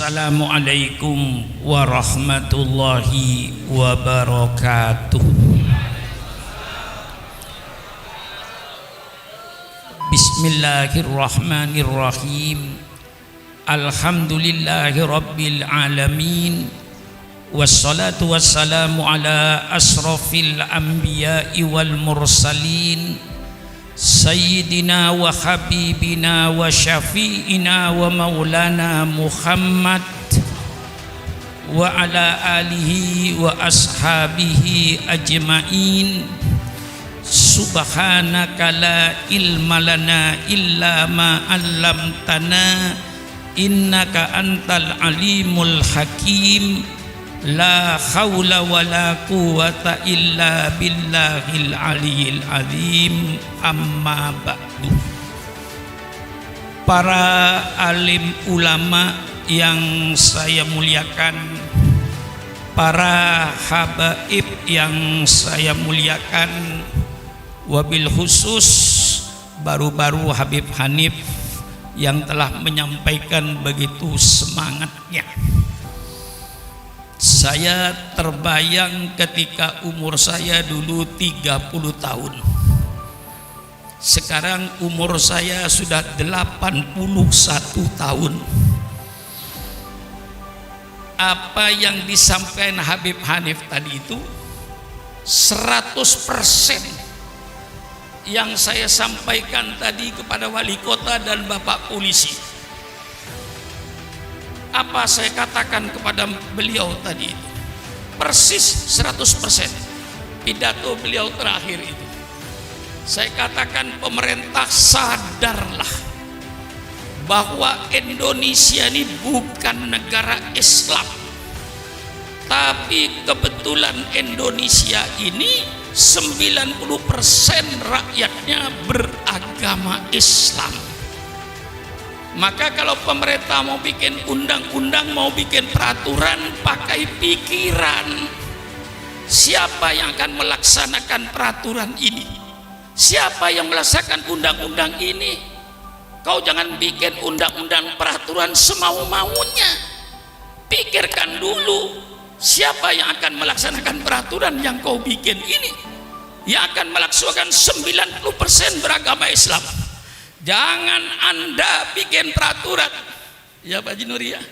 Assalamualaikum warahmatullahi wabarakatuh. Bismillahirrahmanirrahim. Alhamdulillahi rabbil alamin. Wassalatu wassalamu ala asrafil anbiya'i wal mursalin, Sayyidina wa habibina wa syafi'ina wa maulana Muhammad wa ala alihi wa ashabihi ajma'in. Subhanaka la ilma lana illa ma 'allamtana innaka antal alimul hakim. La haula wa la quwata illa billahil aliyil azim. Amma ba'du. Para alim ulama yang saya muliakan, para habaib yang saya muliakan, wabil khusus baru-baru Habib Hanif yang telah menyampaikan begitu semangatnya. Saya terbayang ketika umur saya dulu 30 tahun. Sekarang umur saya sudah 81 tahun. Apa yang disampaikan Habib Hanif tadi itu 100% yang saya sampaikan tadi kepada wali kota dan bapak polisi. Apa saya katakan kepada beliau tadi itu persis 100%. Pidato beliau terakhir itu saya katakan, pemerintah sadarlah bahwa Indonesia ini bukan negara Islam, tapi kebetulan Indonesia ini 90% rakyatnya beragama Islam. Maka kalau pemerintah mau bikin undang-undang, mau bikin peraturan, pakai pikiran. Siapa yang akan melaksanakan peraturan ini? Siapa yang melaksanakan undang-undang ini? Kau jangan bikin undang-undang peraturan semau-maunya. Pikirkan dulu, siapa yang akan melaksanakan peraturan yang kau bikin ini? Yang akan melaksanakan 90% beragama Islam. Jangan Anda bikin peraturan, ya Pak Jinuri ya.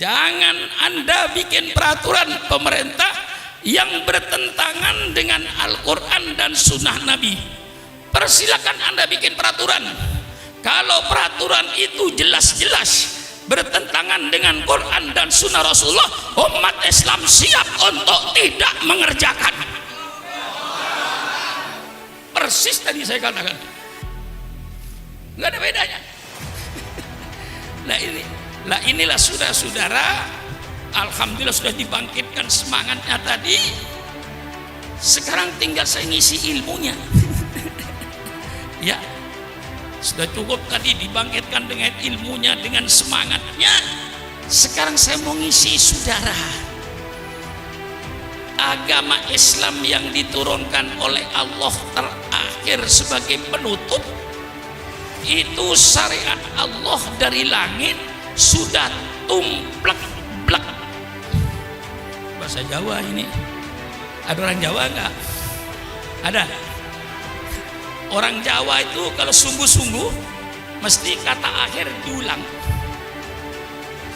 Jangan Anda bikin peraturan pemerintah yang bertentangan dengan Al-Quran dan Sunnah Nabi. Persilakan Anda bikin peraturan. Kalau peraturan itu jelas-jelas bertentangan dengan Quran dan Sunnah Rasulullah, umat Islam siap untuk tidak mengerjakan. Persis tadi saya katakan. Nggak ada bedanya. Nah inilah saudara-saudara, alhamdulillah sudah dibangkitkan semangatnya tadi. Sekarang tinggal saya ngisi ilmunya. Ya, sudah cukup tadi dibangkitkan dengan ilmunya, dengan semangatnya. Sekarang saya mau ngisi saudara. Agama Islam yang diturunkan oleh Allah terakhir sebagai penutup, itu syariat Allah dari langit sudah tumplek-blek. Bahasa Jawa ini. Ada orang Jawa enggak? Ada. Orang Jawa itu kalau sungguh-sungguh mesti kata akhir diulang.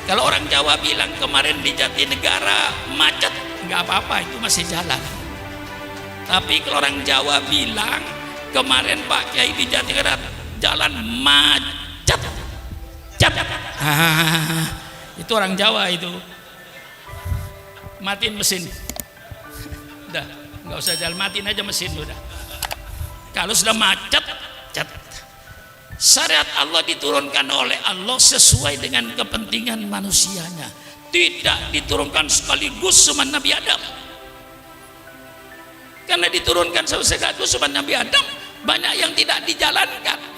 Kalau orang Jawa bilang kemarin di Jatinegara macet, enggak apa-apa, itu masih jalan. Tapi kalau orang Jawa bilang kemarin Pak Kiai di Jatinegara jalan macet, itu orang Jawa itu. Matiin mesin, udah nggak usah jalan, matiin aja mesin udah. Kalau sudah macet, syariat Allah diturunkan oleh Allah sesuai dengan kepentingan manusianya, tidak diturunkan sekaligus sama Nabi Adam. Karena diturunkan sekaligus sama Nabi Adam, banyak yang tidak dijalankan.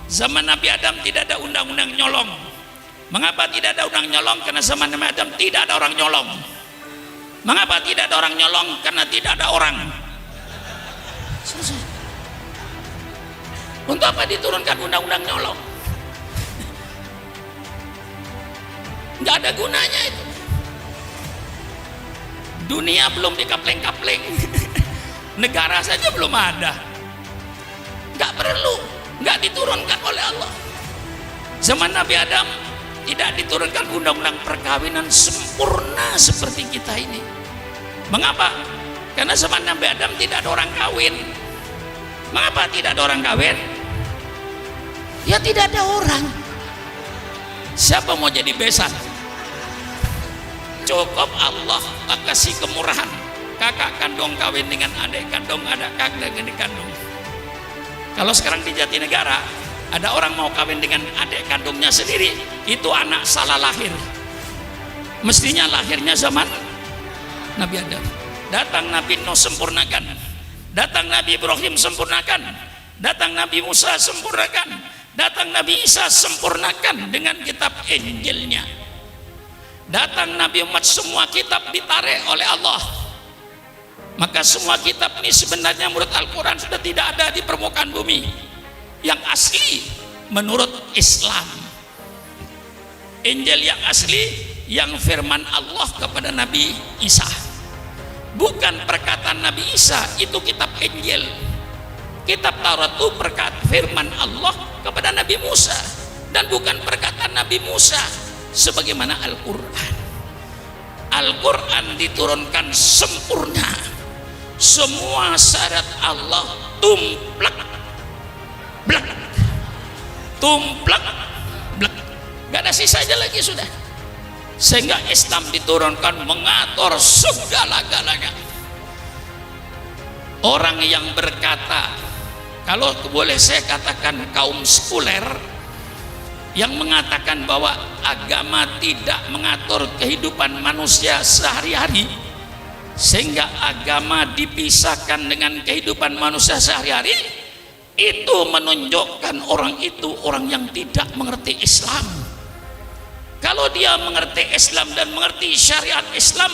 Zaman Nabi Adam tidak ada undang-undang nyolong. Mengapa tidak ada undang nyolong? Karena zaman Nabi Adam tidak ada orang nyolong. Mengapa tidak ada orang nyolong? Karena tidak ada orang. Untuk apa diturunkan undang-undang nyolong? nggak ada gunanya itu. Dunia belum dikapleng-kapleng, negara saja belum ada, nggak perlu, nggak diturunkan oleh Allah. Zaman Nabi Adam tidak diturunkan undang-undang perkawinan sempurna seperti kita ini. Mengapa? Karena zaman Nabi Adam tidak ada orang kawin. Mengapa tidak ada orang kawin? Ya tidak ada orang. Siapa mau jadi besan? Cukup Allah kasih kemurahan. Kakak kandung kawin dengan adik kandung, ada kakak dengan adik kandung. Kalau sekarang di Jatinegara ada orang mau kawin dengan adik kandungnya sendiri, itu anak salah lahir. Mestinya lahirnya zaman Nabi Adam. Datang Nabi Nuh sempurnakan, datang Nabi Ibrahim sempurnakan, datang Nabi Musa sempurnakan, datang Nabi Isa sempurnakan dengan kitab Injilnya. Datang Nabi Muhammad, semua kitab ditarik oleh Allah. Maka semua kitab ini sebenarnya menurut Al-Quran sudah tidak ada di permukaan bumi. Yang asli menurut Islam, Injil yang asli, yang firman Allah kepada Nabi Isa, bukan perkataan Nabi Isa, itu kitab Injil. Kitab Taurat itu perkataan firman Allah kepada Nabi Musa, dan bukan perkataan Nabi Musa sebagaimana Al-Quran. Al-Quran diturunkan sempurna, semua syarat Allah tumplak blak, tumplak blak, gak ada sisanya lagi sudah. Sehingga Islam diturunkan mengatur segala-galanya. Orang yang berkata, kalau boleh saya katakan kaum sekuler, yang mengatakan bahwa agama tidak mengatur kehidupan manusia sehari-hari, sehingga agama dipisahkan dengan kehidupan manusia sehari-hari, itu menunjukkan orang itu orang yang tidak mengerti Islam. Kalau dia mengerti Islam dan mengerti syariat Islam,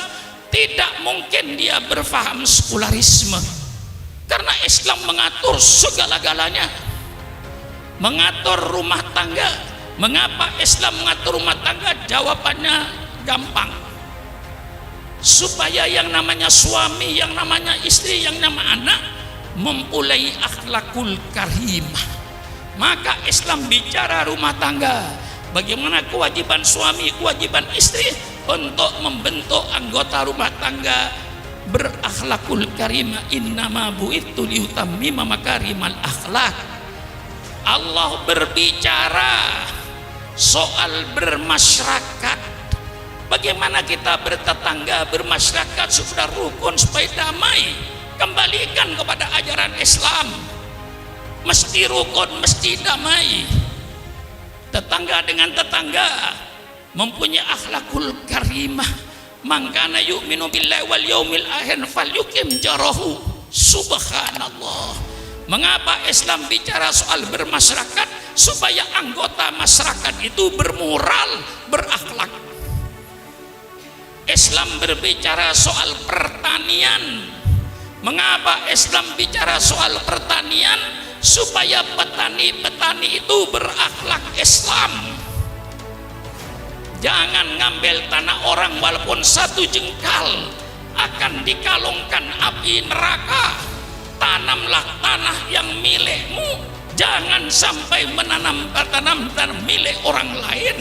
tidak mungkin dia berfaham sekularisme, karena Islam mengatur segala-galanya, mengatur rumah tangga. Mengapa Islam mengatur rumah tangga? Jawabannya gampang, supaya yang namanya suami, yang namanya istri, yang namanya anak mempunyai akhlakul karimah. Maka Islam bicara rumah tangga, bagaimana kewajiban suami, kewajiban istri untuk membentuk anggota rumah tangga berakhlakul karimah. Innama bu'itsu liutammima makarimal akhlak. Allah berbicara soal bermasyarakat, bagaimana kita bertetangga, bermasyarakat supaya rukun, supaya damai. Kembalikan kepada ajaran Islam, mesti rukun, mesti damai. Tetangga dengan tetangga mempunyai akhlakul karimah. Mangkana yu'minu billahi wal yaumil akhir falyukim jarahu. Subhanallah. Mengapa Islam bicara soal bermasyarakat? Supaya anggota masyarakat itu bermoral, berakhlak. Islam berbicara soal pertanian. Mengapa Islam bicara soal pertanian? Supaya petani-petani itu berakhlak Islam. Jangan ngambil tanah orang walaupun satu jengkal, akan dikalungkan api neraka. Tanamlah tanah yang milikmu, jangan sampai menanam tanam milik orang lain.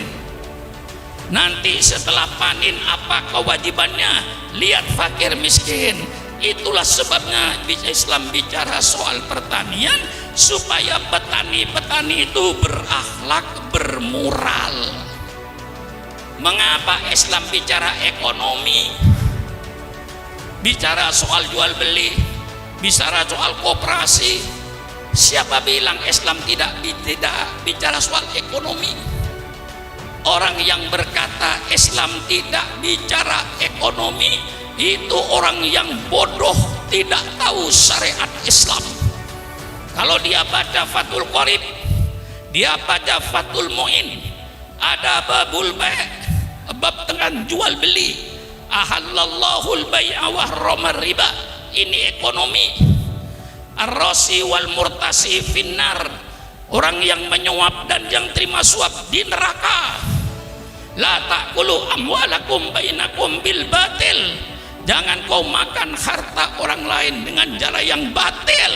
Nanti setelah panen apa kewajibannya? Lihat fakir miskin. Itulah sebabnya Islam bicara soal pertanian, supaya petani-petani itu berakhlak, bermoral. Mengapa Islam bicara ekonomi? Bicara soal jual beli, bicara soal koperasi. Siapa bilang Islam tidak bicara soal ekonomi? Orang yang berkata Islam tidak bicara ekonomi, itu orang yang bodoh, tidak tahu syariat Islam. Kalau dia baca Fathul Qorib, dia baca Fathul Mu'in, ada babul bai', bab tentang jual beli, ahallallahul bai'a wa harramar riba, ini ekonomi. Ar-rasi wal murtasi finnar, orang yang menyuap dan yang terima suap di neraka. La ta'kulu amwalakum bainakum bil batil. Jangan kau makan harta orang lain dengan cara yang batil.